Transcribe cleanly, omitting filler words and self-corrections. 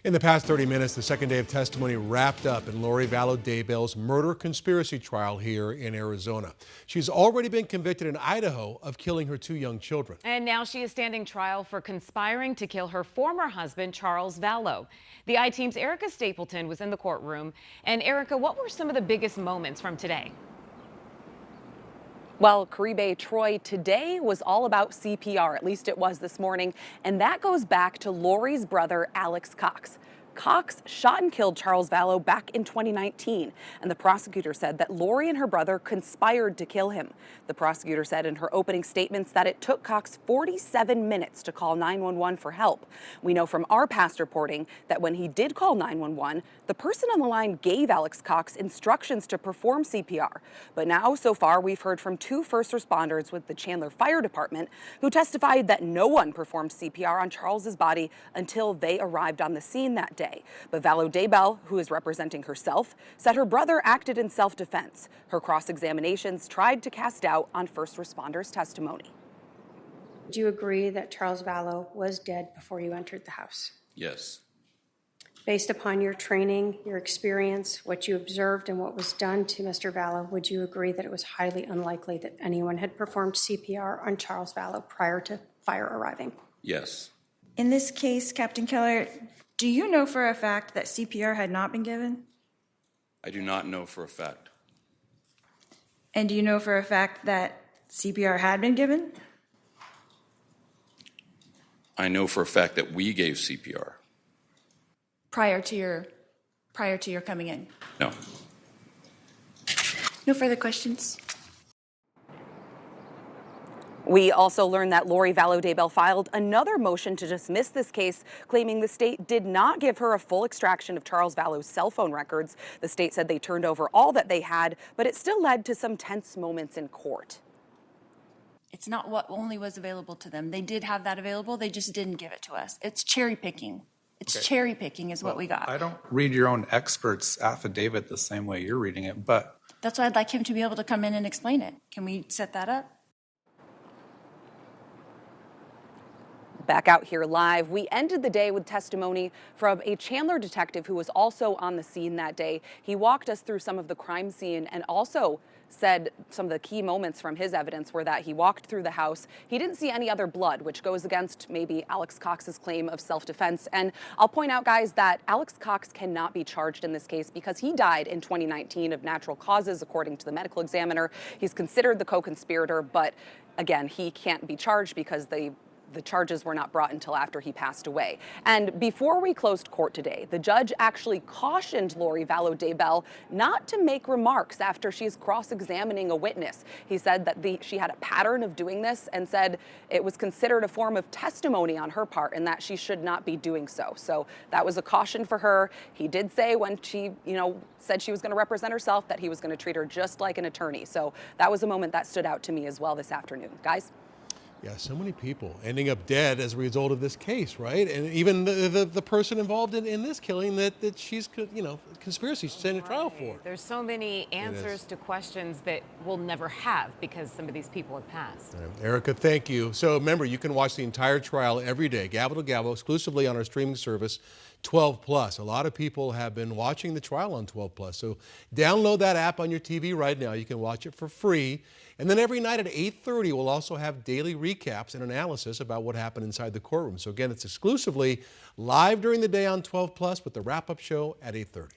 In the past 30 minutes, the second day of testimony wrapped up in Vallow Daybell's murder conspiracy trial here in Arizona. She's already been convicted in Idaho of killing her two young children. And now she is standing trial for conspiring to kill her former husband, Charles Vallow. The I-Team's Erica Stapleton was in the courtroom. And Erica, what were some of the biggest moments from today? Well, Caribe Troy, today was all about CPR, at least it was this morning, and that goes back to Lori's brother, Alex Cox. Cox shot and killed Charles Vallow back in 2019, and the prosecutor said that Lori and her brother conspired to kill him. The prosecutor said in her opening statements that it took Cox 47 minutes to call 911 for help. We know from our past reporting that when he did call 911, the person on the line gave Alex Cox instructions to perform CPR. But now, so far, we've heard from two first responders with the Chandler Fire Department who testified that no one performed CPR on Charles's body until they arrived on the scene that day. But Vallow Daybell, who is representing herself, said her brother acted in self-defense. Her cross-examinations tried to cast doubt on first responders' testimony. Do you agree that Charles Vallow was dead before you entered the house? Yes. Based upon your training, your experience, what you observed and what was done to Mr. Vallow, would you agree that it was highly unlikely that anyone had performed CPR on Charles Vallow prior to fire arriving? Yes. In this case, Captain Keller, do you know for a fact that CPR had not been given? I do not know for a fact. And do you know for a fact that CPR had been given? I know for a fact that we gave CPR. Prior to your coming in? No. No further questions? We also learned that Lori Vallow Daybell filed another motion to dismiss this case, claiming the state did not give her a full extraction of Charles Vallow's cell phone records. The state said they turned over all that they had, but it still led to some tense moments in court. It's not what only was available to them. They did have that available. They just didn't give it to us. It's cherry picking. It's cherry picking is what we got. I don't read your own expert's affidavit the same way you're reading it, but That's why I'd like him to be able to come in and explain it. Can we set that up? Back out here live, we ended the day with testimony from a Chandler detective who was also on the scene that day. He walked us through some of the crime scene and also said some of the key moments from his evidence were that he walked through the house. He didn't see any other blood, which goes against maybe Alex Cox's claim of self-defense. And I'll point out, guys, that Alex Cox cannot be charged in this case because he died in 2019 of natural causes, according to the medical examiner. He's considered the co-conspirator, but again, he can't be charged because the charges were not brought until after he passed away. And before we closed court today, the judge actually cautioned Lori Vallow Daybell not to make remarks after she's cross-examining a witness. He said that she had a pattern of doing this and said it was considered a form of testimony on her part and that she should not be doing so. So that was a caution for her. He did say when she, said she was going to represent herself that he was going to treat her just like an attorney. So that was a moment that stood out to me as well this afternoon. Guys? Yeah, so many people ending up dead as a result of this case, right? And even the person involved in this killing that she's, conspiracy she's standing trial for. There's so many answers to questions that we'll never have because some of these people have passed. Right. Erica, thank you. So remember, you can watch the entire trial every day, gavel to gavel, exclusively on our streaming service, 12+. A lot of people have been watching the trial on 12+. So download that app on your TV right now. You can watch it for free. And then every night at 8:30, we'll also have daily recaps and analysis about what happened inside the courtroom. So again, it's exclusively live during the day on 12+, with the wrap-up show at 8:30.